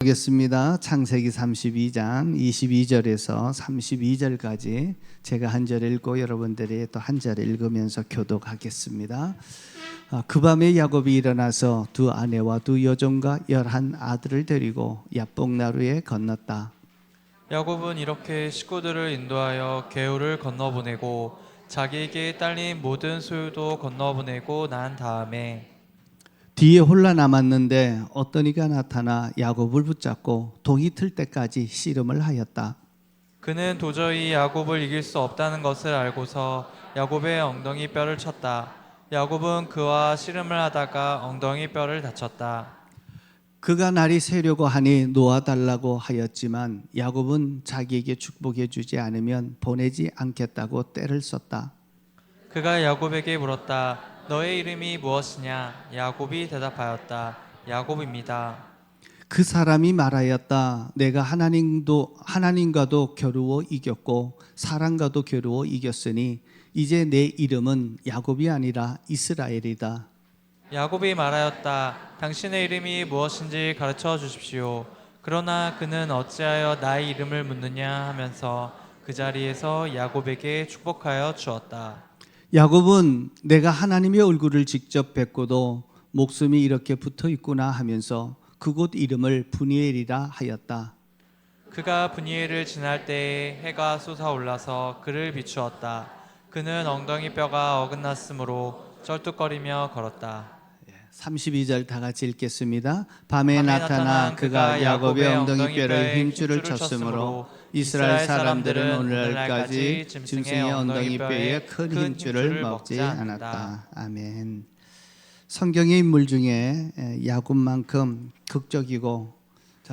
보겠습니다. 창세기 32장 22절에서 32절까지 제가 한 절 읽고 여러분들이 또 한 절 읽으면서 교독하겠습니다. 그 밤에 야곱이 일어나서 두 아내와 두 여종과 11 아들을 데리고 야복나루에 건넜다. 야곱은 이렇게 식구들을 인도하여 개울을 건너보내고 자기에게 딸린 모든 소유도 건너보내고 난 다음에 뒤에 홀라 남았는데 어떤 이가 나타나 야곱을 붙잡고 동이 틀 때까지 씨름을 하였다. 그는 도저히 야곱을 이길 수 없다는 것을 알고서 야곱의 엉덩이 뼈를 쳤다. 야곱은 그와 씨름을 하다가 엉덩이 뼈를 다쳤다. 그가 날이 새려고 하니 놓아달라고 하였지만 야곱은 자기에게 축복해 주지 않으면 보내지 않겠다고 떼를 썼다. 그가 야곱에게 물었다. 너의 이름이 무엇이냐? 야곱이 대답하였다. 야곱입니다. 그 사람이 말하였다. 내가 하나님과도 겨루어 이겼고 사람과도 겨루어 이겼으니 이제 내 이름은 야곱이 아니라 이스라엘이다. 야곱이 말하였다. 당신의 이름이 무엇인지 가르쳐 주십시오. 그러나 그는 어찌하여 나의 이름을 묻느냐 하면서 그 자리에서 야곱에게 축복하여 주었다. 야곱은 내가 하나님의 얼굴을 직접 뵙고도 목숨이 이렇게 붙어 있구나 하면서 그곳 이름을 브니엘이라 하였다. 그가 브니엘을 지날 때에 해가 솟아올라서 그를 비추었다. 그는 엉덩이 뼈가 어긋났으므로 쩔뚝거리며 걸었다. 32절 다 같이 읽겠습니다. 밤에 나타나 그가 야곱의 엉덩이 뼈를 힘줄을 쳤으므로 이스라엘 사람들은 오늘날까지 짐승의 엉덩이 뼈에 큰 힘줄을 먹지 않았다. 아멘. 성경의 인물 중에 야곱만큼 극적이고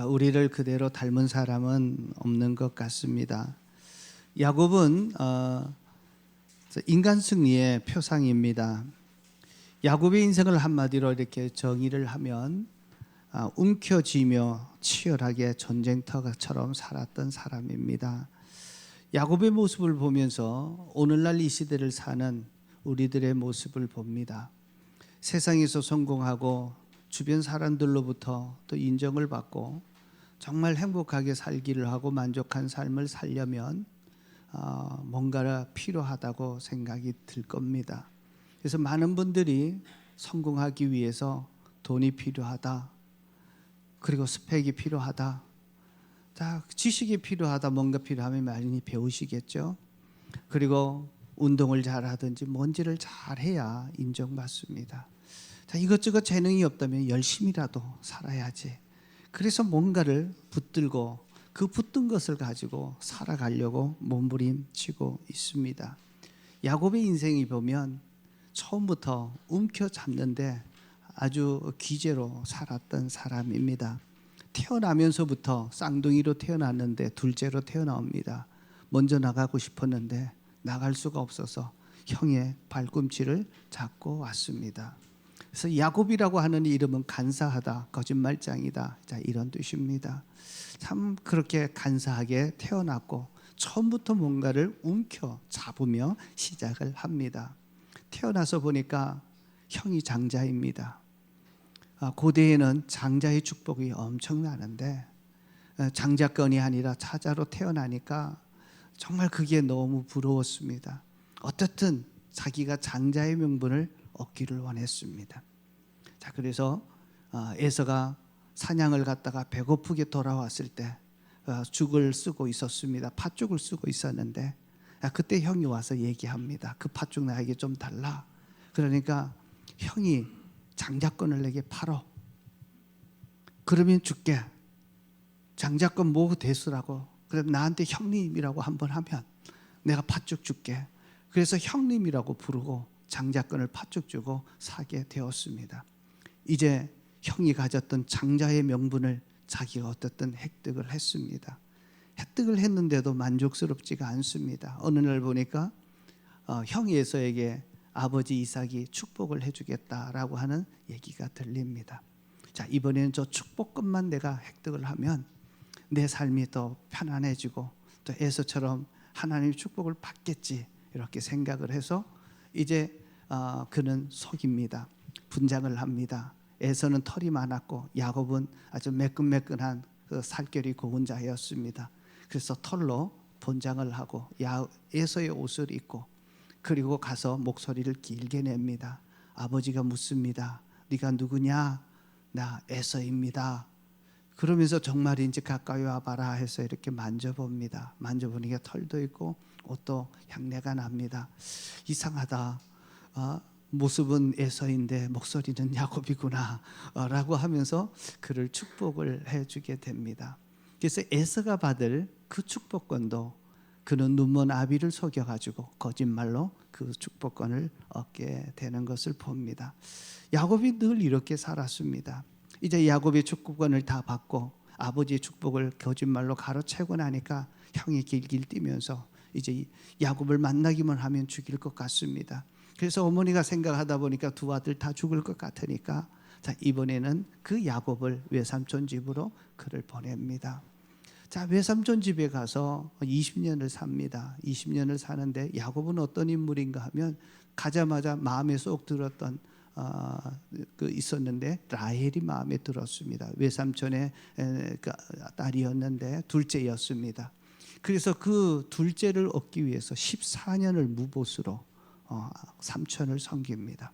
우리를 그대로 닮은 사람은 없는 것 같습니다. 야곱은 인간 승리의 표상입니다. 야곱의 인생을 한마디로 이렇게 정의를 하면 움켜쥐며 치열하게 전쟁터처럼 살았던 사람입니다. 야곱의 모습을 보면서 오늘날 이 시대를 사는 우리들의 모습을 봅니다. 세상에서 성공하고 주변 사람들로부터 또 인정을 받고 정말 행복하게 살기를 하고 만족한 삶을 살려면 뭔가가 필요하다고 생각이 들 겁니다. 그래서 많은 분들이 성공하기 위해서 돈이 필요하다. 그리고 스펙이 필요하다. 지식이 필요하다. 뭔가 필요하면 많이 배우시겠죠. 그리고 운동을 잘하든지 뭔지를 잘해야 인정받습니다. 이것저것 재능이 없다면 열심히라도 살아야지. 그래서 뭔가를 붙들고 그 붙든 것을 가지고 살아가려고 몸부림치고 있습니다. 야곱의 인생이 보면 처음부터 움켜잡는데 아주 기재로 살았던 사람입니다. 태어나면서부터 쌍둥이로 태어났는데 둘째로 태어나옵니다. 먼저 나가고 싶었는데 나갈 수가 없어서 형의 발꿈치를 잡고 왔습니다. 그래서 야곱이라고 하는 이름은 간사하다, 거짓말장이다, 이런 뜻입니다. 참 그렇게 간사하게 태어났고 처음부터 뭔가를 움켜잡으며 시작을 합니다. 태어나서 보니까 형이 장자입니다. 고대에는 장자의 축복이 엄청나는데 장자권이 아니라 차자로 태어나니까 정말 그게 너무 부러웠습니다. 어떻든 자기가 장자의 명분을 얻기를 원했습니다. 그래서 에서가 사냥을 갔다가 배고프게 돌아왔을 때 죽을 쓰고 있었습니다. 팥죽을 쓰고 있었는데 그때 형이 와서 얘기합니다. 그 팥죽 나에게 좀 달라. 그러니까 형이 장자권을 내게 팔어. 그러면 줄게. 장자권 뭐 대수라고. 그럼 나한테 형님이라고 한번 하면 내가 팥죽 줄게. 그래서 형님이라고 부르고 장자권을 팥죽 주고 사게 되었습니다. 이제 형이 가졌던 장자의 명분을 자기가 어떻든 획득을 했습니다. 획득을 했는데도 만족스럽지가 않습니다. 어느 날 보니까 형이 에서에게 아버지 이삭이 축복을 해주겠다라고 하는 얘기가 들립니다. 이번에는 저 축복금만 내가 획득을 하면 내 삶이 더 편안해지고 또 에서처럼 하나님의 축복을 받겠지 이렇게 생각을 해서 이제 그는 속입니다. 분장을 합니다. 에서는 털이 많았고 야곱은 아주 매끈매끈한 살결이 고운 자였습니다. 그래서 털로 본장을 하고 에서의 옷을 입고 그리고 가서 목소리를 길게 냅니다. 아버지가 묻습니다. 네가 누구냐? 나 에서입니다. 그러면서 정말인지 가까이 와봐라 해서 이렇게 만져봅니다. 만져보니까 털도 있고 옷도 향내가 납니다. 이상하다. 모습은 에서인데 목소리는 야곱이구나 라고 하면서 그를 축복을 해주게 됩니다. 그래서 에서가 받을 그 축복권도 그는 눈먼 아비를 속여가지고 거짓말로 그 축복권을 얻게 되는 것을 봅니다. 야곱이 늘 이렇게 살았습니다. 이제 야곱의 축복권을 다 받고 아버지의 축복을 거짓말로 가로채고 나니까 형이 길길 뛰면서 이제 야곱을 만나기만 하면 죽일 것 같습니다. 그래서 어머니가 생각하다 보니까 두 아들 다 죽을 것 같으니까 자, 이번에는 그 야곱을 외삼촌 집으로 그를 보냅니다. 자, 외삼촌 집에 가서 20년을 삽니다. 20년을 사는데 야곱은 어떤 인물인가 하면 가자마자 마음에 쏙 들었던 있었는데 라헬이 마음에 들었습니다. 외삼촌의 딸이었는데 둘째였습니다. 그래서 그 둘째를 얻기 위해서 14년을 무보수로 삼촌을 섬깁니다.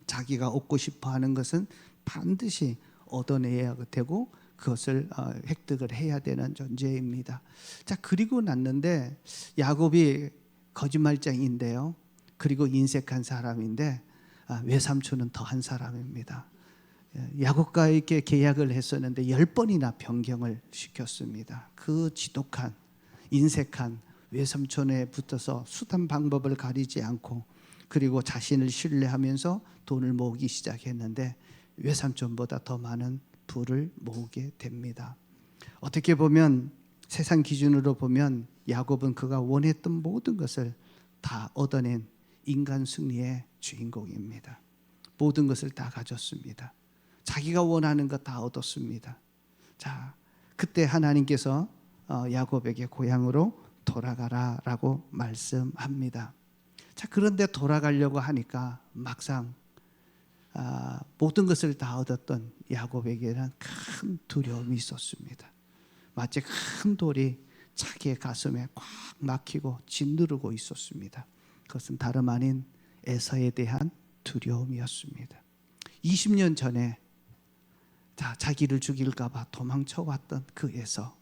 자기가 얻고 싶어하는 것은 반드시 얻어내야 되고 그것을 획득을 해야 되는 존재입니다. 자, 그리고 났는데 야곱이 거짓말쟁이인데요. 그리고 인색한 사람인데 외삼촌은 더한 사람입니다. 야곱과 이렇게 계약을 했었는데 10번이나 변경을 시켰습니다. 그 지독한 인색한 외삼촌에 붙어서 수단 방법을 가리지 않고 그리고 자신을 신뢰하면서 돈을 모으기 시작했는데 외삼촌보다 더 많은 부를 모으게 됩니다. 어떻게 보면 세상 기준으로 보면 야곱은 그가 원했던 모든 것을 다 얻어낸 인간 승리의 주인공입니다. 모든 것을 다 가졌습니다. 자기가 원하는 것 다 얻었습니다. 자, 그때 하나님께서 야곱에게 고향으로 돌아가라라고 말씀합니다. 자, 그런데 돌아가려고 하니까 막상 모든 것을 다 얻었던 야곱에게는 큰 두려움이 있었습니다. 마치 큰 돌이 자기의 가슴에 꽉 막히고 짓누르고 있었습니다. 그것은 다름 아닌 에서에 대한 두려움이었습니다. 20년 전에 자기를 죽일까 봐 도망쳐왔던 그 에서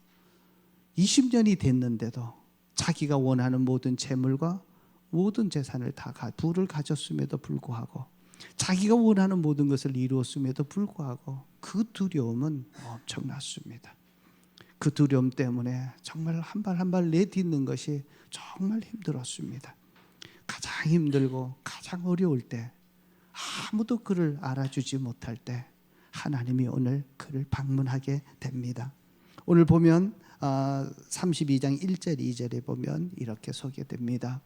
20년이 됐는데도 자기가 원하는 모든 재물과 모든 재산을 다 부를 가졌음에도 불구하고 자기가 원하는 모든 것을 이루었음에도 불구하고 그 두려움은 엄청났습니다. 그 두려움 때문에 정말 한 발 한 발 내딛는 것이 정말 힘들었습니다. 가장 힘들고 가장 어려울 때 아무도 그를 알아주지 못할 때 하나님이 오늘 그를 방문하게 됩니다. 오늘 보면 32장 1절 2절에 보면 이렇게 소개됩니다.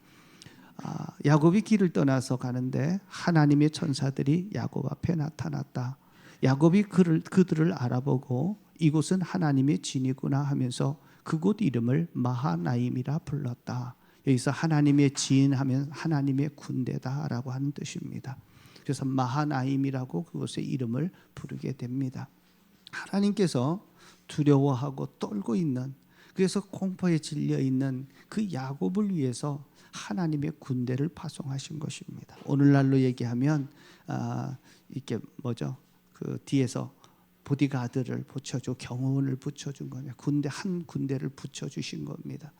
야곱이 길을 떠나서 가는데 하나님의 천사들이 야곱 앞에 나타났다. 야곱이 그들을 알아보고 이곳은 하나님의 진이구나 하면서 그곳 이름을 마하나임이라 불렀다. 여기서 하나님의 진 하면 하나님의 군대다라고 하는 뜻입니다. 그래서 마하나임이라고 그곳의 이름을 부르게 됩니다. 하나님께서 두려워하고 떨고 있는, 그래서 공포에 질려 있는 그 야곱을 위해서 하나님의 군대를 파송하신 것입니다. 오늘날로 얘기하면 이게 뭐죠? 그 뒤에서 보디가드를 붙여줘, 경호원을 붙여준 거냐. 한 군대를 붙여주신 겁니다.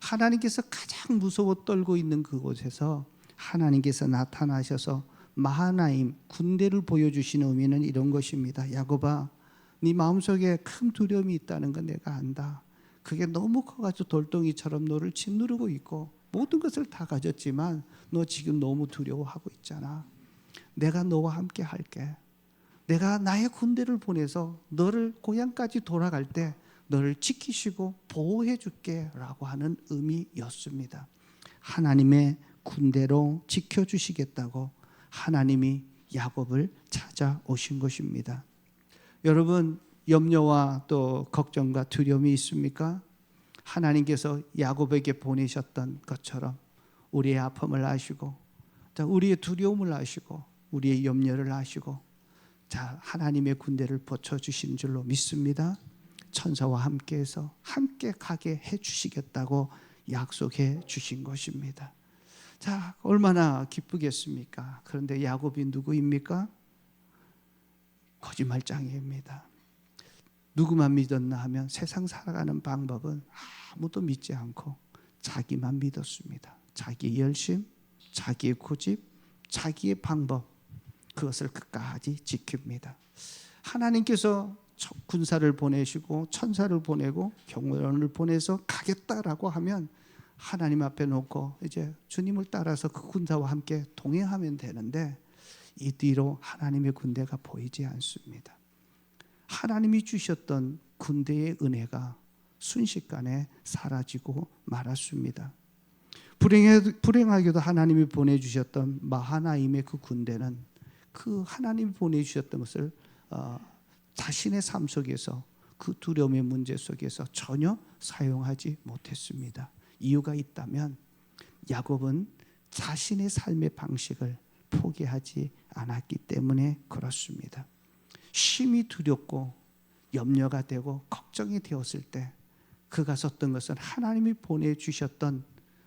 하나님께서 가장 무서워 떨고 있는 그곳에서 하나님께서 나타나셔서 마하나임 군대를 보여주신 의미는 이런 것입니다. 야곱아, 네 마음속에 큰 두려움이 있다는 건 내가 안다. 그게 너무 커가지고 돌덩이처럼 너를 짓누르고 있고 모든 것을 다 가졌지만 너 지금 너무 두려워하고 있잖아. 내가 너와 함께 할게. 내가 나의 군대를 보내서 너를 고향까지 돌아갈 때 너를 지키시고 보호해 줄게 라고 하는 의미였습니다. 하나님의 군대로 지켜주시겠다고 하나님이 야곱을 찾아오신 것입니다. 여러분, 염려와 또 걱정과 두려움이 있습니까? 하나님께서 야곱에게 보내셨던 것처럼 우리의 아픔을 아시고 우리의 두려움을 아시고 우리의 염려를 아시고 하나님의 군대를 붙여주신 줄로 믿습니다. 천사와 함께해서 함께 가게 해주시겠다고 약속해 주신 것입니다. 자, 얼마나 기쁘겠습니까? 그런데 야곱이 누구입니까? 거짓말장애입니다. 누구만 믿었나 하면 세상 살아가는 방법은 아무도 믿지 않고 자기만 믿었습니다. 자기의 열심, 자기의 고집, 자기의 방법, 그것을 끝까지 지킵니다. 하나님께서 군사를 보내시고 천사를 보내고 경호원을 보내서 가겠다라고 하면 하나님 앞에 놓고 이제 주님을 따라서 그 군사와 함께 동행하면 되는데 이 뒤로 하나님의 군대가 보이지 않습니다. 하나님이 주셨던 군대의 은혜가 순식간에 사라지고 말았습니다. 불행하게도 하나님이 보내주셨던 마하나임의 그 군대는 그 하나님이 보내주셨던 것을 자신의 삶 속에서 그 두려움의 문제 속에서 전혀 사용하지 못했습니다. 이유가 있다면 야곱은 자신의 삶의 방식을 포기하지 않았기 때문에 그렇습니다. 심히 두렵고 염려가 되고 걱정이 되었을 때 그가 썼던 것은 하나님이 보내주셨던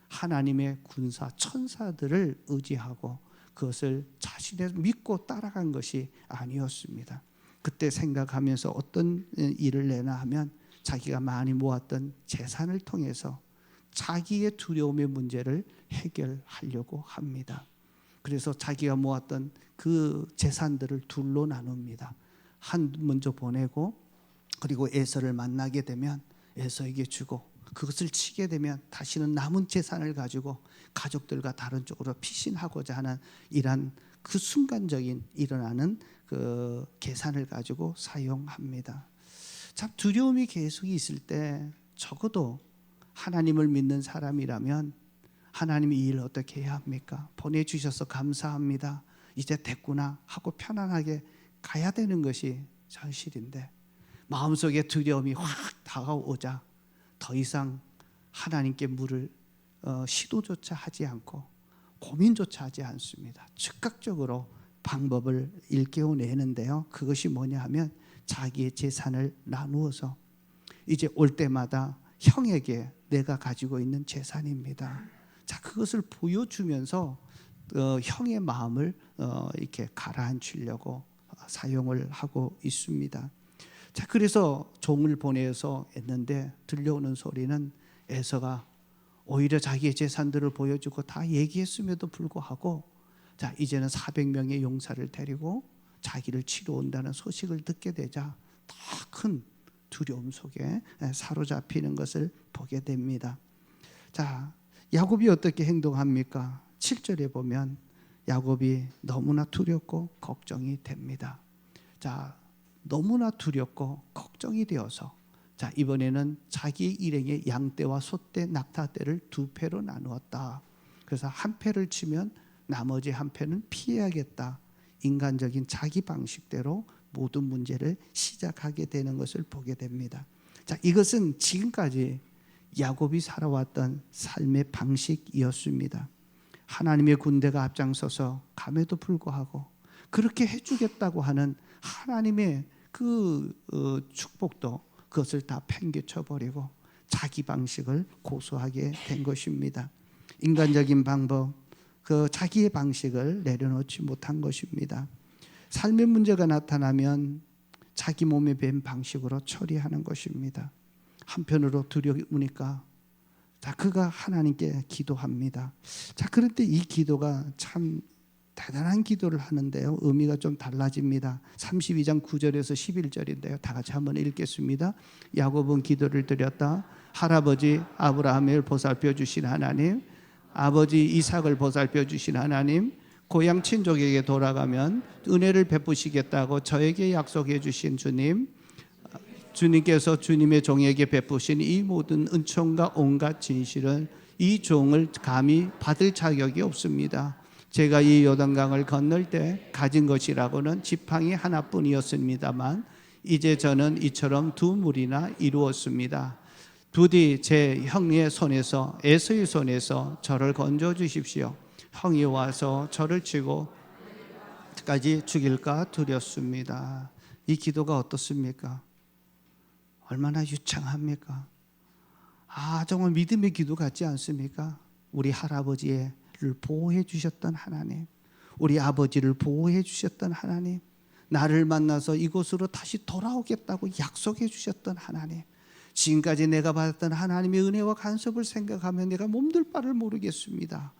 하나님의 군사 천사들을 의지하고 그것을 자신의 믿고 따라간 것이 아니었습니다. 그때 생각하면서 어떤 일을 내나 하면 자기가 많이 모았던 재산을 통해서 자기의 두려움의 문제를 해결하려고 합니다. 그래서 자기가 모았던 그 재산들을 둘로 나눕니다. 한 먼저 보내고 그리고 에서를 만나게 되면 에서에게 주고 그것을 치게 되면 다시는 남은 재산을 가지고 가족들과 다른 쪽으로 피신하고자 하는 이러한 그 순간적인 일어나는 그 계산을 가지고 사용합니다. 참 두려움이 계속 있을 때 적어도 하나님을 믿는 사람이라면 하나님이 이 일을 어떻게 해야 합니까? 보내주셔서 감사합니다. 이제 됐구나 하고 편안하게 가야 되는 것이 현실인데 마음속에 두려움이 확 다가오자 더 이상 하나님께 물을 시도조차 하지 않고 고민조차 하지 않습니다. 즉각적으로 방법을 일깨워내는데요. 그것이 뭐냐 하면 자기의 재산을 나누어서 이제 올 때마다 형에게 내가 가지고 있는 재산입니다. 자, 그것을 보여주면서 형의 마음을 이렇게 가라앉히려고 사용을 하고 있습니다. 자, 그래서 종을 보내서 했는데 들려오는 소리는 에서가 오히려 자기의 재산들을 보여주고 다 얘기했음에도 불구하고 자, 이제는 400명의 용사를 데리고 자기를 치러 온다는 소식을 듣게 되자 더 큰 두려움 속에 사로잡히는 것을 보게 됩니다. 자, 야곱이 어떻게 행동합니까? 7절에 보면 야곱이 너무나 두렵고 걱정이 됩니다. 자, 너무나 두렵고 걱정이 되어서 자, 이번에는 자기 일행의 양떼와 소떼, 낙타떼를 두 패로 나누었다. 그래서 한 패를 치면 나머지 한 패는 피해야겠다. 인간적인 자기 방식대로 모든 문제를 시작하게 되는 것을 보게 됩니다. 자, 이것은 지금까지 야곱이 살아왔던 삶의 방식이었습니다. 하나님의 군대가 앞장서서 감에도 불구하고 그렇게 해주겠다고 하는 하나님의 그 축복도 그것을 다 팽개쳐버리고 자기 방식을 고수하게 된 것입니다. 인간적인 방법, 그 자기의 방식을 내려놓지 못한 것입니다. 삶의 문제가 나타나면 자기 몸에 밴 방식으로 처리하는 것입니다. 한편으로 두려우니까 자, 그가 하나님께 기도합니다. 자, 그런데 이 기도가 참 대단한 기도를 하는데요. 의미가 좀 달라집니다. 32장 9절에서 11절인데요. 다 같이 한번 읽겠습니다. 야곱은 기도를 드렸다. 할아버지 아브라함을 보살펴 주신 하나님, 아버지 이삭을 보살펴 주신 하나님, 고향 친족에게 돌아가면 은혜를 베푸시겠다고 저에게 약속해 주신 주님, 주님께서 주님의 종에게 베푸신 이 모든 은총과 온갖 진실은 이 종을 감히 받을 자격이 없습니다. 제가 이 요단강을 건널 때 가진 것이라고는 지팡이 하나뿐이었습니다만 이제 저는 이처럼 두 무리나 이루었습니다. 부디 제 형의 손에서 에서의 손에서 저를 건져 주십시오. 형이 와서 저를 치고 까지 죽일까 두렵습니다. 이 기도가 어떻습니까? 얼마나 유창합니까? 정말 믿음의 기도 같지 않습니까? 우리 할아버지를 보호해 주셨던 하나님, 우리 아버지를 보호해 주셨던 하나님, 나를 만나서 이곳으로 다시 돌아오겠다고 약속해 주셨던 하나님, 지금까지 내가 받았던 하나님의 은혜와 간섭을 생각하면 내가 몸둘 바를 모르겠습니다.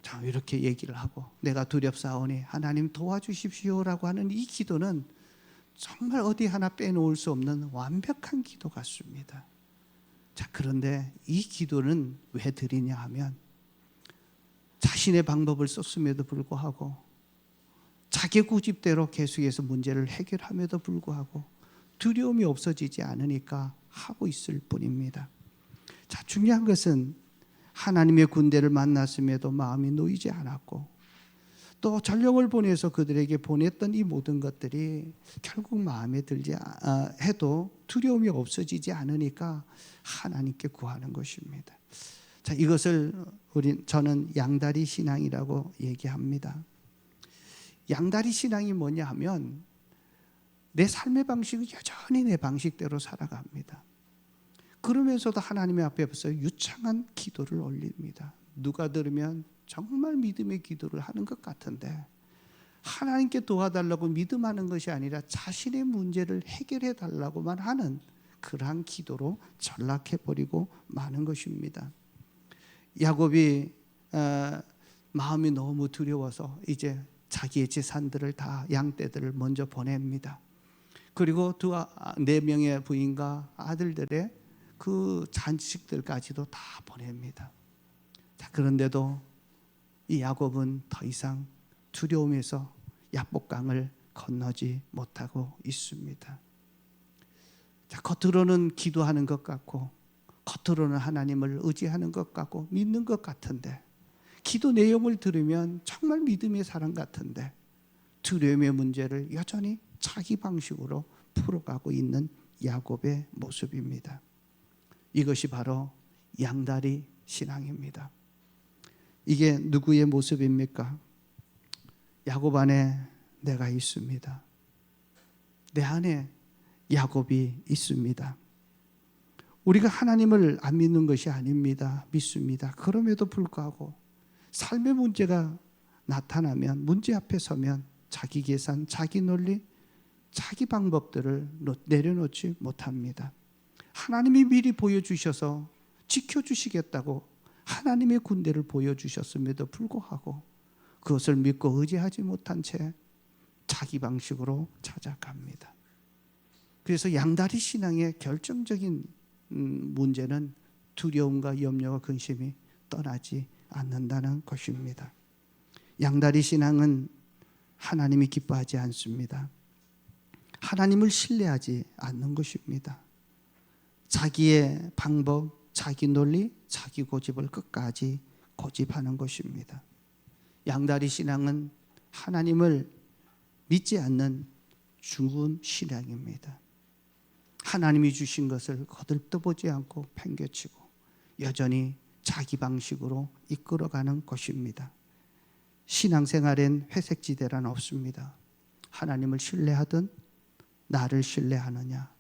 참 이렇게 얘기를 하고, 내가 두렵사오니 하나님 도와주십시오라고 하는 이 기도는 정말 어디 하나 빼놓을 수 없는 완벽한 기도 같습니다. 자, 그런데 이 기도는 왜 드리냐 하면, 자신의 방법을 썼음에도 불구하고, 자기 고집대로 계속해서 문제를 해결함에도 불구하고 두려움이 없어지지 않으니까 하고 있을 뿐입니다. 자, 중요한 것은 하나님의 군대를 만났음에도 마음이 놓이지 않았고, 또 전령을 보내서 그들에게 보냈던 이 모든 것들이 결국 마음에 들지 해도 두려움이 없어지지 않으니까 하나님께 구하는 것입니다. 자, 이것을 저는 양다리 신앙이라고 얘기합니다. 양다리 신앙이 뭐냐 하면, 내 삶의 방식은 여전히 내 방식대로 살아갑니다. 그러면서도 하나님의 앞에서 유창한 기도를 올립니다. 누가 들으면 정말 믿음의 기도를 하는 것 같은데, 하나님께 도와달라고 믿음하는 것이 아니라 자신의 문제를 해결해 달라고만 하는 그러한 기도로 전락해버리고 마는 것입니다. 야곱이 마음이 너무 두려워서 이제 자기의 재산들을 다, 양떼들을 먼저 보냅니다. 그리고 네 명의 부인과 아들들의 그 잔치식들까지도 다 보냅니다. 자, 그런데도 이 야곱은 더 이상 두려움에서 야복강을 건너지 못하고 있습니다. 자, 겉으로는 기도하는 것 같고, 겉으로는 하나님을 의지하는 것 같고 믿는 것 같은데, 기도 내용을 들으면 정말 믿음의 사람 같은데 두려움의 문제를 여전히 자기 방식으로 풀어가고 있는 야곱의 모습입니다. 이것이 바로 양다리 신앙입니다. 이게 누구의 모습입니까? 야곱 안에 내가 있습니다. 내 안에 야곱이 있습니다. 우리가 하나님을 안 믿는 것이 아닙니다. 믿습니다. 그럼에도 불구하고 삶의 문제가 나타나면, 문제 앞에 서면 자기 계산, 자기 논리, 자기 방법들을 내려놓지 못합니다. 하나님이 미리 보여주셔서 지켜주시겠다고 하나님의 군대를 보여주셨음에도 불구하고 그것을 믿고 의지하지 못한 채 자기 방식으로 찾아갑니다. 그래서 양다리 신앙의 결정적인 문제는 두려움과 염려와 근심이 떠나지 않는다는 것입니다. 양다리 신앙은 하나님이 기뻐하지 않습니다. 하나님을 신뢰하지 않는 것입니다. 자기의 방법, 자기 논리, 자기 고집을 끝까지 고집하는 것입니다. 양다리 신앙은 하나님을 믿지 않는 죽은 신앙입니다. 하나님이 주신 것을 거들떠보지 않고 팽개치고 여전히 자기 방식으로 이끌어가는 것입니다. 신앙생활엔 회색지대란 없습니다. 하나님을 신뢰하든 나를 신뢰하느냐,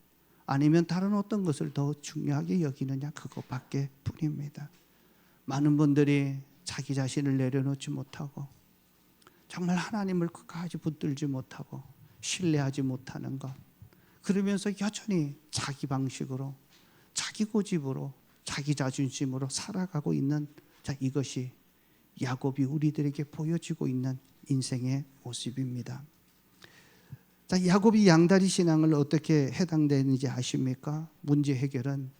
아니면 다른 어떤 것을 더 중요하게 여기느냐, 그것밖에 뿐입니다. 많은 분들이 자기 자신을 내려놓지 못하고 정말 하나님을 끝까지 붙들지 못하고 신뢰하지 못하는 것, 그러면서 여전히 자기 방식으로, 자기 고집으로, 자기 자존심으로 살아가고 있는, 자, 이것이 야곱이 우리들에게 보여지고 있는 인생의 모습입니다. 자, 야곱이 양다리 신앙을 어떻게 해당되는지 아십니까? 문제 해결은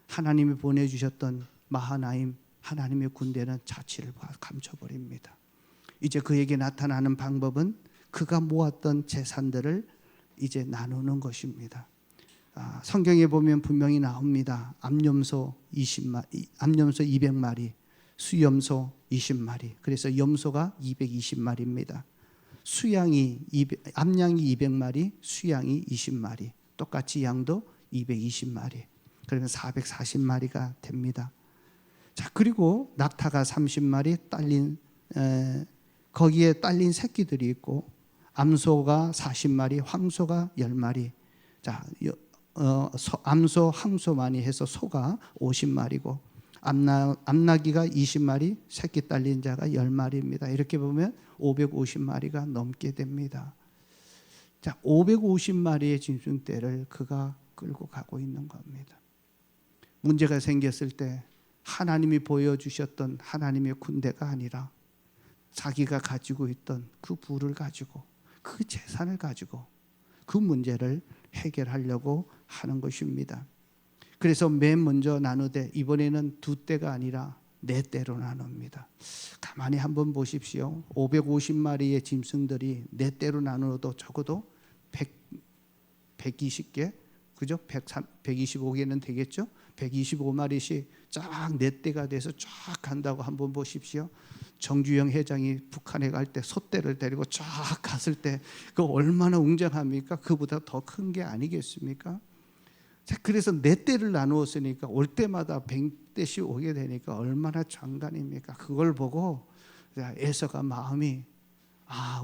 하나님이 보내주셨던 마하나임, 하나님의 군대는 자취를 감춰버립니다. 이제 그에게 나타나는 방법은 그가 모았던 재산들을 이제 나누는 것입니다. 성경에 보면 분명히 나옵니다. 암염소 200마리, 수염소 20마리. 그래서 염소가 220마리입니다. 암양이 200마리, 수양이 20마리. 똑같이 양도 220마리. 그러면 440마리가 됩니다. 자, 그리고 낙타가 30마리 거기에 딸린 새끼들이 있고, 암소가 40마리, 황소가 10마리. 자, 암소, 항소만이 해서 소가 50마리고 암나귀가 20마리, 새끼 딸린 자가 10마리입니다. 이렇게 보면 550마리가 넘게 됩니다. 자, 550마리의 짐승떼를 그가 끌고 가고 있는 겁니다. 문제가 생겼을 때 하나님이 보여주셨던 하나님의 군대가 아니라 자기가 가지고 있던 그 부를 가지고 그 재산을 가지고 그 문제를 해결하려고 하는 것입니다. 그래서 맨 먼저 나누되 이번에는 두 떼가 아니라 네 떼로 나눕니다. 가만히 한번 보십시오. 550마리의 짐승들이 네 떼로 나누어도 적어도 120개, 그죠? 125개는 되겠죠? 125마리씩 쫙 네 떼가 돼서 쫙 간다고 한번 보십시오. 정주영 회장이 북한에 갈 때 소떼를 데리고 쫙 갔을 때 그 얼마나 웅장합니까? 그보다 더 큰 게 아니겠습니까? 자, 그래서 네 떼를 나누었으니까 올 때마다 100대씩 오게 되니까 얼마나 장관입니까? 그걸 보고 에서가 마음이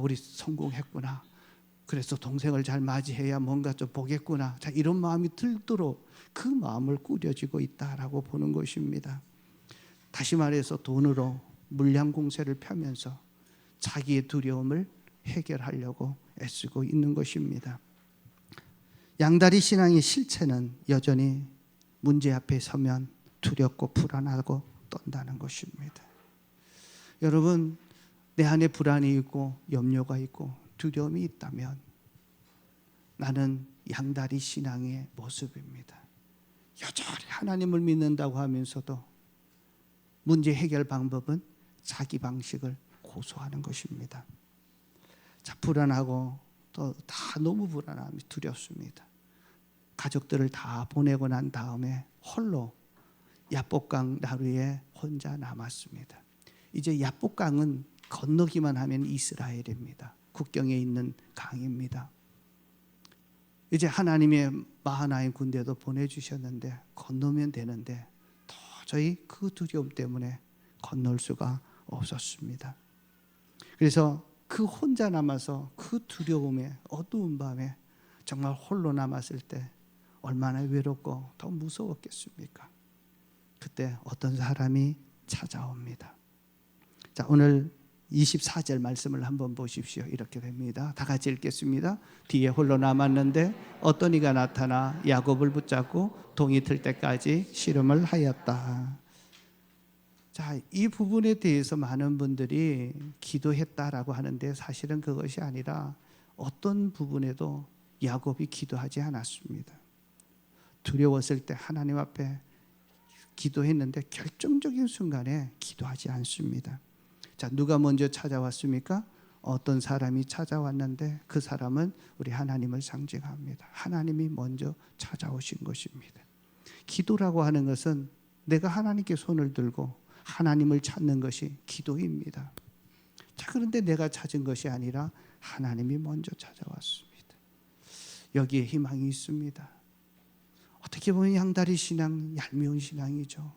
우리 성공했구나. 그래서 동생을 잘 맞이해야 뭔가 좀 보겠구나. 자, 이런 마음이 들도록 그 마음을 꾸려지고 있다라고 보는 것입니다. 다시 말해서 돈으로 물량 공세를 펴면서 자기의 두려움을 해결하려고 애쓰고 있는 것입니다. 양다리 신앙의 실체는 여전히 문제 앞에 서면 두렵고 불안하고 떤다는 것입니다. 여러분, 내 안에 불안이 있고 염려가 있고 두려움이 있다면 나는 양다리 신앙의 모습입니다. 여전히 하나님을 믿는다고 하면서도 문제 해결 방법은 자기 방식을 고수하는 것입니다. 자, 불안하고 또 다 너무 불안함이 두렵습니다. 가족들을 다 보내고 난 다음에 홀로 야복강 나루에 혼자 남았습니다. 이제 야복강은 건너기만 하면 이스라엘입니다. 국경에 있는 강입니다. 이제 하나님의 마하나임 군대도 보내주셨는데 건너면 되는데 도저히 그 두려움 때문에 건널 수가 없었습니다. 그래서 그 혼자 남아서 그 두려움에 어두운 밤에 정말 홀로 남았을 때 얼마나 외롭고 더 무서웠겠습니까? 그때 어떤 사람이 찾아옵니다. 자, 오늘 24절 말씀을 한번 보십시오. 이렇게 됩니다. 다 같이 읽겠습니다. 뒤에 홀로 남았는데 어떤 이가 나타나 야곱을 붙잡고 동이 틀 때까지 씨름을 하였다. 자, 이 부분에 대해서 많은 분들이 기도했다라고 하는데 사실은 그것이 아니라 어떤 부분에도 야곱이 기도하지 않았습니다. 두려웠을 때 하나님 앞에 기도했는데 결정적인 순간에 기도하지 않습니다. 자, 누가 먼저 찾아왔습니까? 어떤 사람이 찾아왔는데 그 사람은 우리 하나님을 상징합니다. 하나님이 먼저 찾아오신 것입니다. 기도라고 하는 것은 내가 하나님께 손을 들고 하나님을 찾는 것이 기도입니다. 자, 그런데 내가 찾은 것이 아니라 하나님이 먼저 찾아왔습니다. 여기에 희망이 있습니다. 어떻게 보면 양다리 신앙, 얄미운 신앙이죠.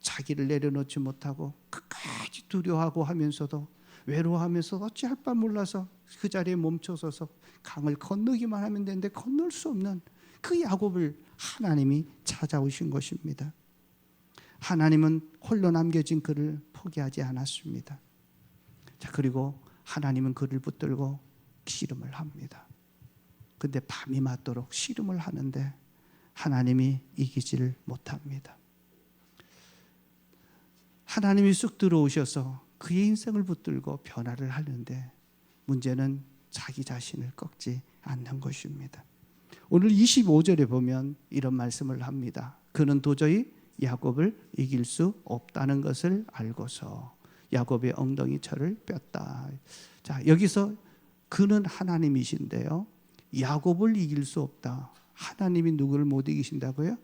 자기를 내려놓지 못하고 끝까지 두려워하고 하면서도 외로워하면서 어찌할 바 몰라서 그 자리에 멈춰서서 강을 건너기만 하면 되는데 건널 수 없는 그 야곱을 하나님이 찾아오신 것입니다. 하나님은 홀로 남겨진 그를 포기하지 않았습니다. 자, 그리고 하나님은 그를 붙들고 씨름을 합니다. 근데 밤이 맞도록 씨름을 하는데 하나님이 이기지를 못합니다. 하나님이 쑥 들어오셔서 그의 인생을 붙들고 변화를 하는데 문제는 자기 자신을 꺾지 않는 것입니다. 오늘 25절에 보면 이런 말씀을 합니다. 그는 도저히 야곱을 이길 수 없다는 것을 알고서 야곱의 엉덩이 철을 뺐다. 자, 여기서 그는 하나님이신데요. 야곱을 이길 수 없다. 하나님이 누구를 못 이기신다고요?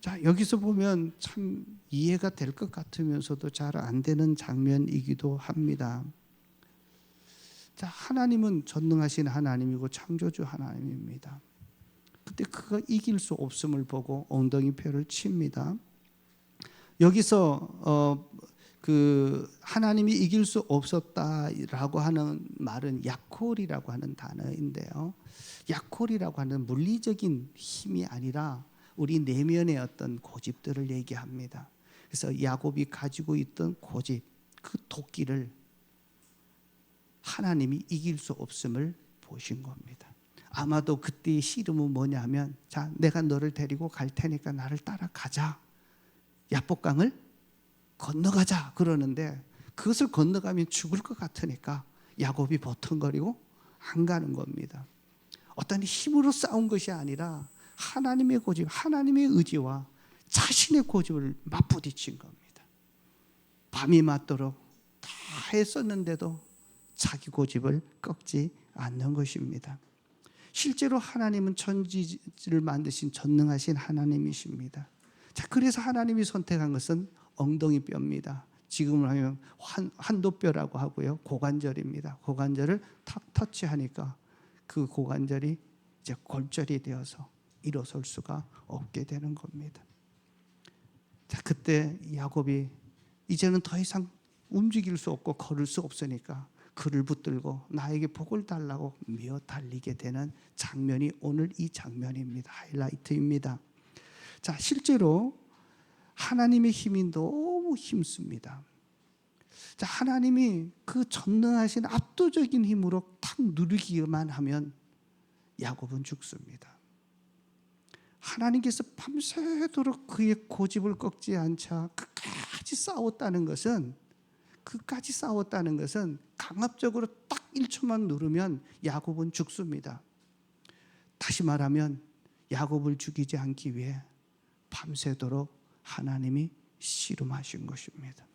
자, 여기서 보면 참 이해가 될 것 같으면서도 잘 안 되는 장면이기도 합니다. 자, 하나님은 전능하신 하나님이고 창조주 하나님입니다. 그때 그가 이길 수 없음을 보고 엉덩이 뼈를 칩니다. 여기서 그 하나님이 이길 수 없었다라고 하는 말은 약홀이라고 하는 단어인데요. 약홀이라고 하는 물리적인 힘이 아니라 우리 내면의 어떤 고집들을 얘기합니다. 그래서 야곱이 가지고 있던 고집, 그 도끼를 하나님이 이길 수 없음을 보신 겁니다. 아마도 그때의 씨름은 뭐냐면, 자, 내가 너를 데리고 갈 테니까 나를 따라가자. 야복강을 건너가자 그러는데, 그것을 건너가면 죽을 것 같으니까 야곱이 버튼거리고 안 가는 겁니다. 어떤 힘으로 싸운 것이 아니라 하나님의 고집, 하나님의 의지와 자신의 고집을 맞부딪힌 겁니다. 밤이 맞도록 다 했었는데도 자기 고집을 꺾지 않는 것입니다. 실제로 하나님은 천지를 만드신 전능하신 하나님이십니다. 자, 그래서 하나님이 선택한 것은 엉덩이 뼈입니다. 지금으로 하면 환도뼈라고 하고요, 고관절입니다. 고관절을 탁 터치하니까 그 고관절이 이제 골절이 되어서 일어설 수가 없게 되는 겁니다. 자, 그때 야곱이 이제는 더 이상 움직일 수 없고 걸을 수 없으니까 그를 붙들고 나에게 복을 달라고 미어 달리게 되는 장면이 오늘 이 장면입니다. 하이라이트입니다. 자, 실제로 하나님의 힘이 너무 힘씁니다. 자, 하나님이 그 전능하신 압도적인 힘으로 탁 누르기만 하면 야곱은 죽습니다. 하나님께서 밤새도록 그의 고집을 꺾지 않자 끝까지 싸웠다는 것은 강압적으로 딱 1초만 누르면 야곱은 죽습니다. 다시 말하면 야곱을 죽이지 않기 위해 밤새도록 하나님이 씨름하신 것입니다.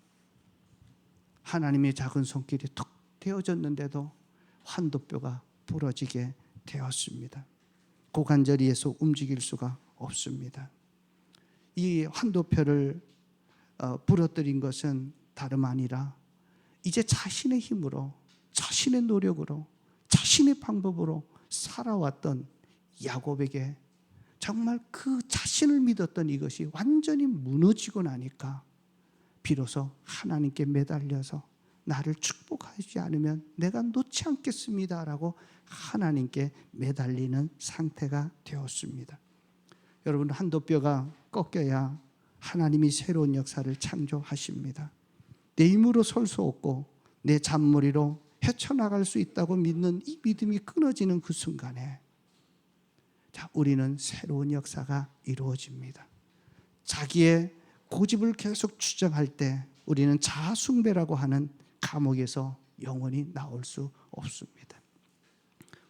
하나님의 작은 손길이 툭 대어졌는데도 환도뼈가 부러지게 되었습니다. 고관절에서 움직일 수가 없습니다. 이 환도뼈를 부러뜨린 것은 다름 아니라 이제 자신의 힘으로, 자신의 노력으로, 자신의 방법으로 살아왔던 야곱에게 정말 그 자신을 믿었던 이것이 완전히 무너지고 나니까 비로소 하나님께 매달려서 나를 축복하지 않으면 내가 놓지 않겠습니다라고 하나님께 매달리는 상태가 되었습니다. 여러분, 한도뼈가 꺾여야 하나님이 새로운 역사를 창조하십니다. 내 힘으로 설 수 없고 내 잔머리로 헤쳐나갈 수 있다고 믿는 이 믿음이 끊어지는 그 순간에, 자, 우리는 새로운 역사가 이루어집니다. 자기의 고집을 계속 주장할 때 우리는 자아숭배라고 하는 감옥에서 영원히 나올 수 없습니다.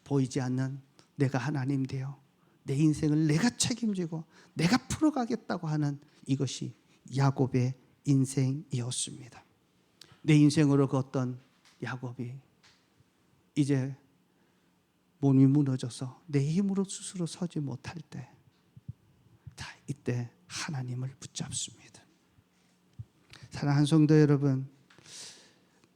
보이지 않는 내가 하나님 되어 내 인생을 내가 책임지고 내가 풀어가겠다고 하는 이것이 야곱의 인생이었습니다. 내 인생으로 걷던 야곱이 이제 몸이 무너져서 내 힘으로 스스로 서지 못할 때, 자, 이때 하나님을 붙잡습니다. 사랑하는 성도 여러분,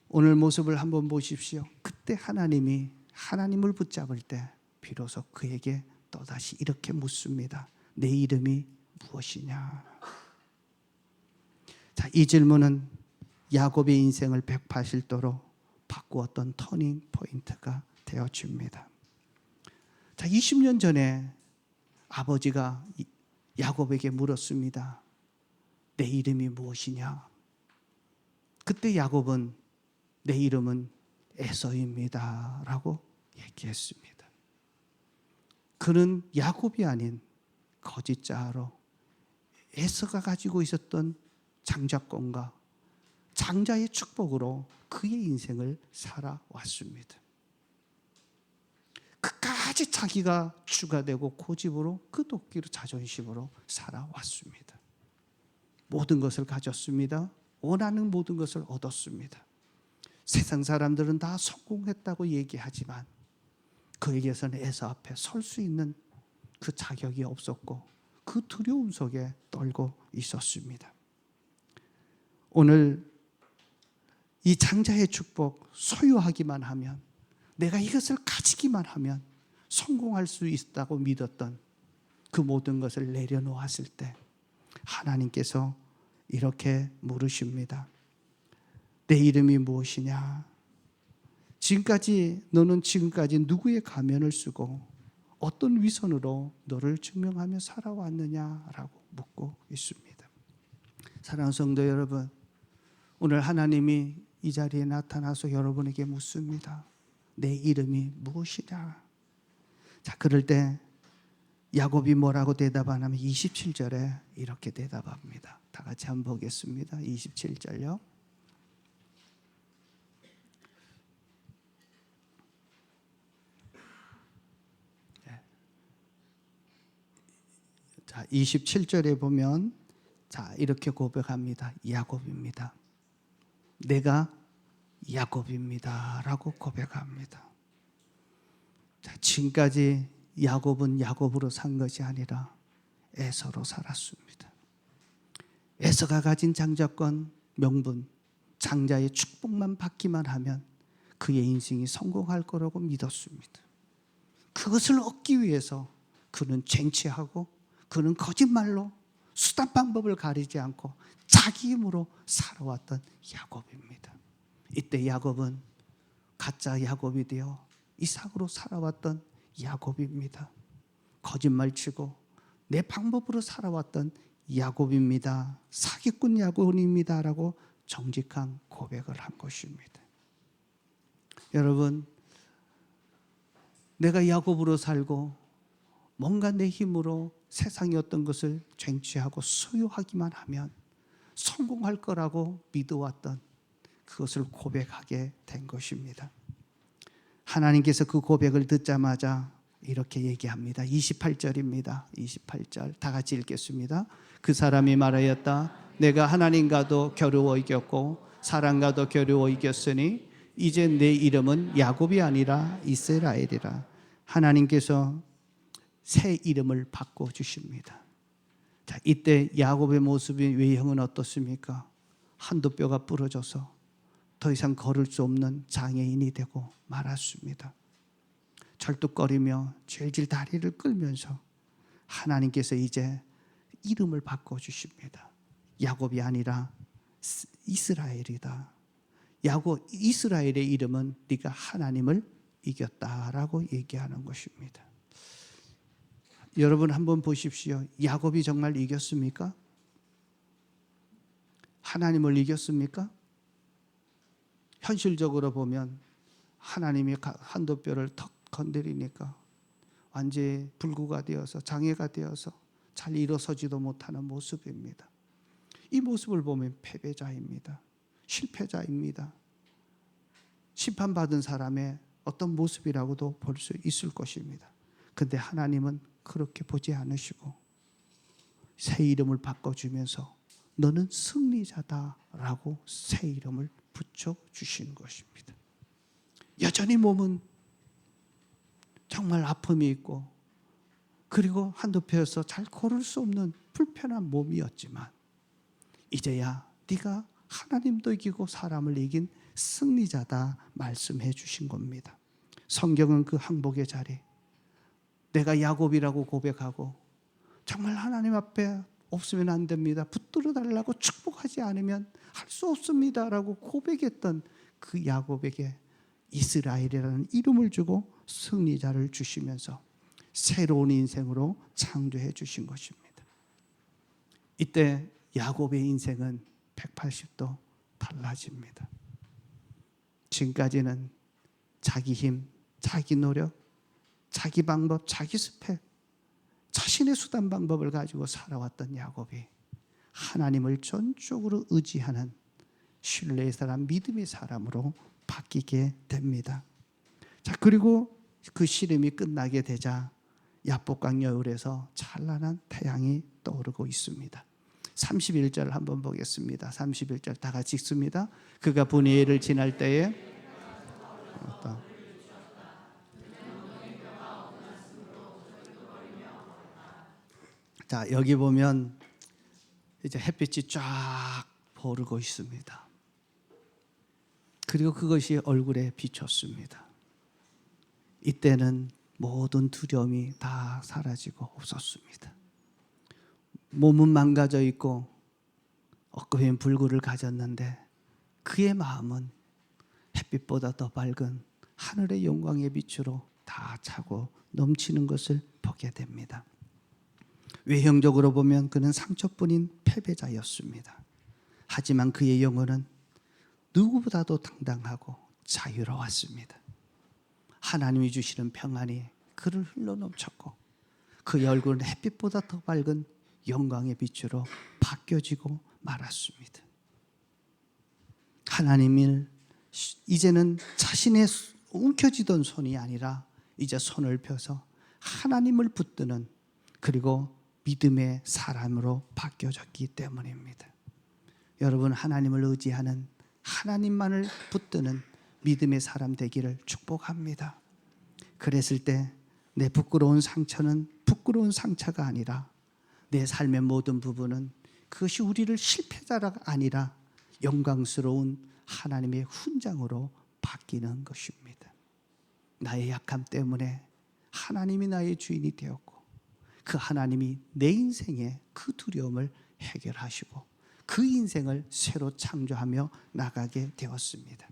오늘 모습을 한번 보십시오. 그때 하나님을 붙잡을 때 비로소 그에게 또다시 이렇게 묻습니다. 내 이름이 무엇이냐? 자, 이 질문은 야곱의 인생을 180도로 바꾸었던 터닝 포인트가 되어집니다. 자, 20년 전에 아버지가 야곱에게 물었습니다. 내 이름이 무엇이냐? 그때 야곱은 내 이름은 에서입니다 라고 얘기했습니다. 그는 야곱이 아닌 거짓자로 에서가 가지고 있었던 장자권과 장자의 축복으로 그의 인생을 살아왔습니다. 끝까지 자기가 주가 되고 고집으로 그 도끼로 자존심으로 살아왔습니다. 모든 것을 가졌습니다. 원하는 모든 것을 얻었습니다. 세상 사람들은 다 성공했다고 얘기하지만 그에게서는 에서 앞에 설 수 있는 그 자격이 없었고 그 두려움 속에 떨고 있었습니다. 오늘 이 장자의 축복 소유하기만 하면, 내가 이것을 가지기만 하면 성공할 수 있다고 믿었던 그 모든 것을 내려놓았을 때 하나님께서 이렇게 물으십니다. 내 이름이 무엇이냐? 너는 지금까지 누구의 가면을 쓰고 어떤 위선으로 너를 증명하며 살아왔느냐라고 묻고 있습니다. 사랑하는 성도 여러분, 오늘 하나님이 이 자리에 나타나서 여러분에게 묻습니다. 내 이름이 무엇이냐? 자, 그럴 때 야곱이 뭐라고 대답하냐면 27절에 이렇게 대답합니다. 다 같이 한번 보겠습니다. 27절요. 자, 27절에 보면 자, 이렇게 고백합니다. 야곱입니다. 내가 야곱입니다라고 고백합니다. 자, 지금까지 야곱은 야곱으로 산 것이 아니라 에서로 살았습니다. 에서가 가진 장자권, 명분, 장자의 축복만 받기만 하면 그의 인생이 성공할 거라고 믿었습니다. 그것을 얻기 위해서 그는 쟁취하고 그는 거짓말로 수단 방법을 가리지 않고 자기 힘으로 살아왔던 야곱입니다. 이때 야곱은 가짜 야곱이 되어 이삭으로 살아왔던 야곱입니다. 거짓말치고 내 방법으로 살아왔던 야곱입니다. 사기꾼 야곱입니다라고 정직한 고백을 한 것입니다. 여러분, 내가 야곱으로 살고 뭔가 내 힘으로 세상의 어떤 것을 쟁취하고 소유하기만 하면 성공할 거라고 믿어왔던 그것을 고백하게 된 것입니다. 하나님께서 그 고백을 듣자마자 이렇게 얘기합니다. 28절입니다. 28절 다 같이 읽겠습니다. 그 사람이 말하였다. 내가 하나님과도 겨루어 이겼고 사람과도 겨루어 이겼으니 이제 내 이름은 야곱이 아니라 이스라엘이라. 하나님께서 새 이름을 바꿔주십니다. 자, 이때 야곱의 모습이 외형은 어떻습니까? 한두 뼈가 부러져서 더 이상 걸을 수 없는 장애인이 되고 말았습니다. 절뚝거리며 질질 다리를 끌면서 하나님께서 이제 이름을 바꿔주십니다. 야곱이 아니라 이스라엘이다. 이스라엘의 이름은 네가 하나님을 이겼다라고 얘기하는 것입니다. 여러분 한번 보십시오. 야곱이 정말 이겼습니까? 하나님을 이겼습니까? 현실적으로 보면 하나님이 한두 뼈를 턱 건드리니까 완전히 불구가 되어서 장애가 되어서 잘 일어서지도 못하는 모습입니다. 이 모습을 보면 패배자입니다. 실패자입니다. 심판받은 사람의 어떤 모습이라고도 볼 수 있을 것입니다. 그런데 하나님은 그렇게 보지 않으시고 새 이름을 바꿔주면서 너는 승리자다라고 새 이름을 붙여주신 것입니다. 여전히 몸은 정말 아픔이 있고 그리고 한두 펴서 잘 걸을 수 없는 불편한 몸이었지만 이제야 네가 하나님도 이기고 사람을 이긴 승리자다 말씀해 주신 겁니다. 성경은 그 항복의 자리 내가 야곱이라고 고백하고 정말 하나님 앞에 없으면 안 됩니다. 붙들어 달라고 축복하지 않으면 할 수 없습니다라고 고백했던 그 야곱에게 이스라엘이라는 이름을 주고 승리자를 주시면서 새로운 인생으로 창조해 주신 것입니다. 이때 야곱의 인생은 180도 달라집니다. 지금까지는 자기 힘, 자기 노력, 자기 방법, 자기 스펙, 자신의 수단 방법을 가지고 살아왔던 야곱이 하나님을 전적으로 의지하는 신뢰의 사람, 믿음의 사람으로 바뀌게 됩니다. 자, 그리고 그 시름이 끝나게 되자 야복강 여울에서 찬란한 태양이 떠오르고 있습니다. 31절 한번 보겠습니다. 31절 다 같이 읽습니다. 그가 분이엘을 지날 때에 자, 여기 보면 이제 햇빛이 쫙 보르고 있습니다. 그리고 그것이 얼굴에 비쳤습니다. 이때는 모든 두려움이 다 사라지고 없었습니다. 몸은 망가져 있고 엊그제는 불구를 가졌는데 그의 마음은 햇빛보다 더 밝은 하늘의 영광의 빛으로 다 차고 넘치는 것을 보게 됩니다. 외형적으로 보면 그는 상처뿐인 패배자였습니다. 하지만 그의 영혼은 누구보다도 당당하고 자유로웠습니다. 하나님이 주시는 평안이 그를 흘러넘쳤고 그의 얼굴은 햇빛보다 더 밝은 영광의 빛으로 바뀌어지고 말았습니다. 하나님을 이제는 자신의 움켜쥐던 손이 아니라 이제 손을 펴서 하나님을 붙드는, 그리고 믿음의 사람으로 바뀌어졌기 때문입니다. 여러분, 하나님을 의지하는, 하나님만을 붙드는 믿음의 사람 되기를 축복합니다. 그랬을 때 내 부끄러운 상처는 부끄러운 상처가 아니라, 내 삶의 모든 부분은 그것이 우리를 실패자가 아니라 영광스러운 하나님의 훈장으로 바뀌는 것입니다. 나의 약함 때문에 하나님이 나의 주인이 되었고, 그 하나님이 내 인생의 그 두려움을 해결하시고 그 인생을 새로 창조하며 나가게 되었습니다.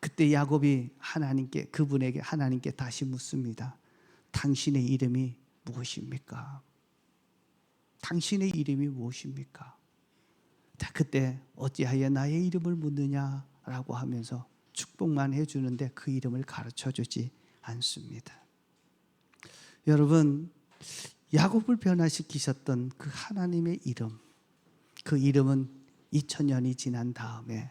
그때 야곱이 그분에게 하나님께 다시 묻습니다. 당신의 이름이 무엇입니까? 당신의 이름이 무엇입니까? 자, 그때 어찌하여 나의 이름을 묻느냐라고 하면서 축복만 해주는데 그 이름을 가르쳐주지 않습니다. 여러분, 야곱을 변화시키셨던 그 하나님의 이름, 그 이름은 2000년이 지난 다음에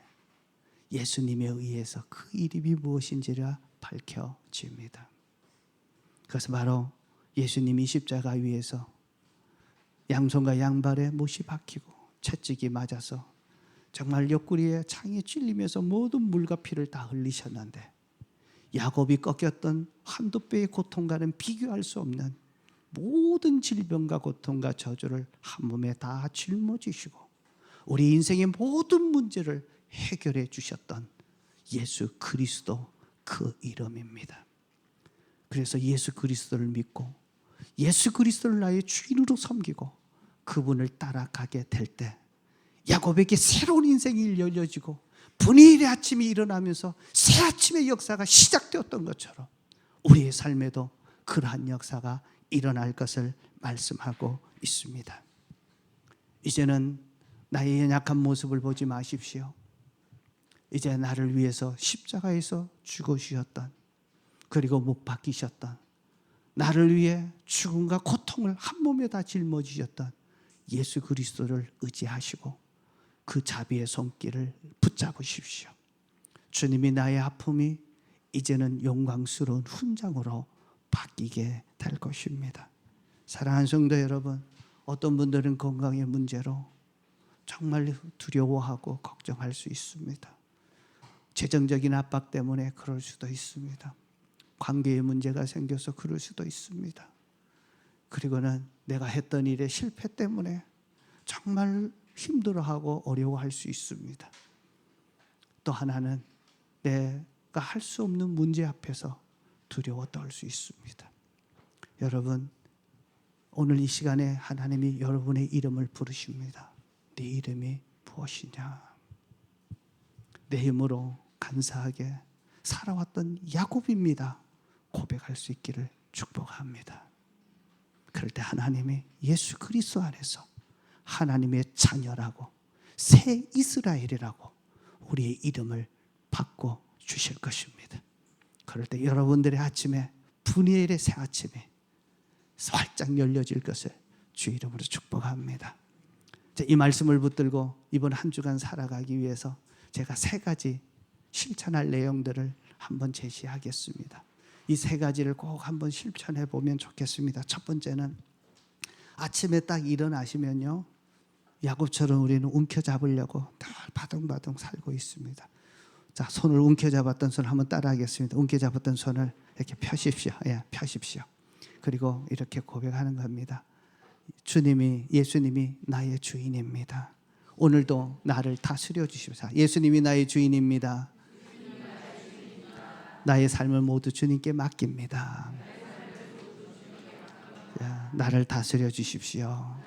예수님에 의해서 그 이름이 무엇인지가 밝혀집니다. 그것은 바로 예수님이 십자가 위에서 양손과 양발에 못이 박히고 채찍이 맞아서 정말 옆구리에 창에 찔리면서 모든 물과 피를 다 흘리셨는데, 야곱이 꺾였던 한두 배의 고통과는 비교할 수 없는 모든 질병과 고통과 저주를 한 몸에 다 짊어지시고 우리 인생의 모든 문제를 해결해 주셨던 예수 그리스도, 그 이름입니다. 그래서 예수 그리스도를 믿고 예수 그리스도를 나의 주인으로 섬기고 그분을 따라가게 될 때 야곱에게 새로운 인생이 열려지고 분일의 아침이 일어나면서 새 아침의 역사가 시작되었던 것처럼 우리의 삶에도 그러한 역사가 일어날 것을 말씀하고 있습니다. 이제는 나의 연약한 모습을 보지 마십시오. 이제 나를 위해서 십자가에서 죽으셨던, 그리고 못 박히셨던, 나를 위해 죽음과 고통을 한 몸에 다 짊어지셨던 예수 그리스도를 의지하시고 그 자비의 손길을 붙잡으십시오. 주님이 나의 아픔이 이제는 영광스러운 훈장으로 바뀌게 될 것입니다. 사랑하는 성도 여러분, 어떤 분들은 건강의 문제로 정말 두려워하고 걱정할 수 있습니다. 재정적인 압박 때문에 그럴 수도 있습니다. 관계의 문제가 생겨서 그럴 수도 있습니다. 그리고는 내가 했던 일의 실패 때문에 정말 힘들어하고 어려워할 수 있습니다. 또 하나는 내가 할 수 없는 문제 앞에서 두려워 떨 수 있습니다. 여러분, 오늘 이 시간에 하나님이 여러분의 이름을 부르십니다. 네 이름이 무엇이냐? 내 힘으로 간사하게 살아왔던 야곱입니다. 고백할 수 있기를 축복합니다. 그럴 때 하나님이 예수 그리스도 안에서 하나님의 자녀라고, 새 이스라엘이라고 우리의 이름을 바꿔 주실 것입니다. 그럴 때 여러분들의 아침에, 분이엘의 새 아침이 활짝 열려질 것을 주 이름으로 축복합니다. 이 말씀을 붙들고 이번 한 주간 살아가기 위해서 제가 3가지 실천할 내용들을 한번 제시하겠습니다. 이 3가지를 꼭 한번 실천해 보면 좋겠습니다. 첫 번째는 아침에 딱 일어나시면요, 야곱처럼 우리는 움켜잡으려고 늘 바둥바둥 살고 있습니다. 자, 손을 움켜잡았던 손 한번 따라하겠습니다. 움켜잡았던 손을 이렇게 펴십시오. 예, 펴십시오. 그리고 이렇게 고백하는 겁니다. 예수님이 나의 주인입니다. 오늘도 나를 다스려 주십시오. 예수님이 나의 주인입니다. 나의 삶을 모두 주님께 맡깁니다. 나를 다스려 주십시오.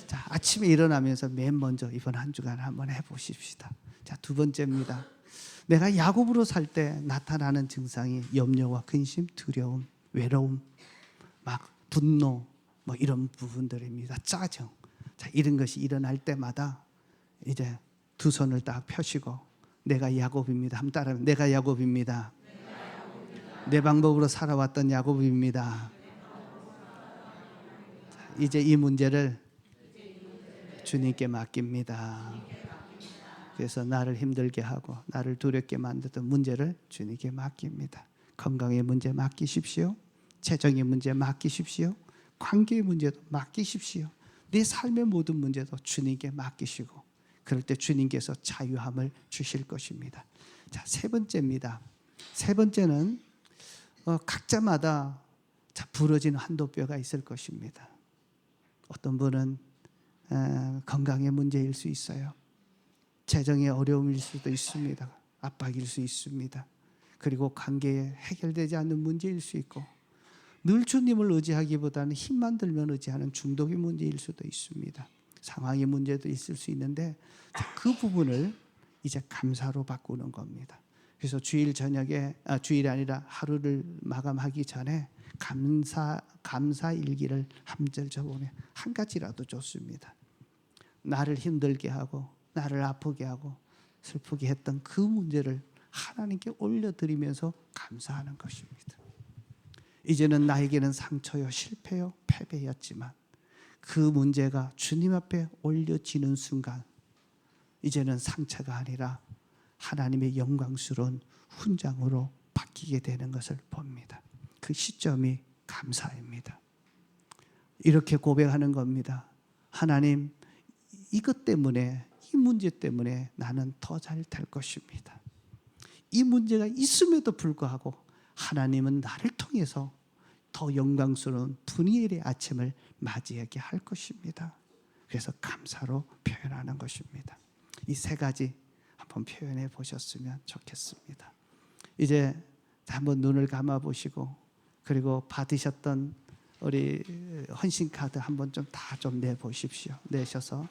자, 아침에 일어나면서 맨 먼저 이번 한 주간 한번 해보십시다. 자, 두 번째입니다. 내가 야곱으로 살 때 나타나는 증상이 염려와 근심, 두려움, 외로움, 막 분노, 뭐 이런 부분들입니다. 짜증. 자, 이런 것이 일어날 때마다 이제 두 손을 딱 펴시고 내가 야곱입니다. 한번 따라하면 내가 야곱입니다. 내 방법으로 살아왔던 야곱입니다. 자, 이제 이 문제를 주님께 맡깁니다. 그래서 나를 힘들게 하고 나를 두렵게 만들던 문제를 주님께 맡깁니다. 건강의 문제 맡기십시오. 재정의 문제 맡기십시오. 관계의 문제도 맡기십시오. 내 삶의 모든 문제도 주님께 맡기시고 그럴 때 주님께서 자유함을 주실 것입니다. 자, 세 번째입니다. 세 번째는 각자마다 부러진 한도뼈가 있을 것입니다. 어떤 분은 건강의 문제일 수 있어요. 재정의 어려움일 수도 있습니다. 압박일 수 있습니다. 그리고 관계에 해결되지 않는 문제일 수 있고 늘 주님을 의지하기보다는 힘만 들면 의지하는 중독의 문제일 수도 있습니다. 상황의 문제도 있을 수 있는데 그 부분을 이제 감사로 바꾸는 겁니다. 그래서 주일이 아니라 하루를 마감하기 전에 감사 일기를 한 절 적으면 한 가지라도 좋습니다. 나를 힘들게 하고 나를 아프게 하고 슬프게 했던 그 문제를 하나님께 올려드리면서 감사하는 것입니다. 이제는 나에게는 상처요, 실패요, 패배였지만 그 문제가 주님 앞에 올려지는 순간 이제는 상처가 아니라 하나님의 영광스러운 훈장으로 바뀌게 되는 것을 봅니다. 그 시점이 감사입니다. 이렇게 고백하는 겁니다. 하나님, 이것 때문에 이 문제 때문에 나는 더 잘 될 것입니다. 이 문제가 있음에도 불구하고 하나님은 나를 통해서 더 영광스러운 분이엘의 아침을 맞이하게 할 것입니다. 그래서 감사로 표현하는 것입니다. 이 세 가지 한번 표현해 보셨으면 좋겠습니다. 이제 한번 눈을 감아 보시고 그리고 받으셨던 우리 헌신 카드 한번 좀 다 좀 내보십시오. 내셔서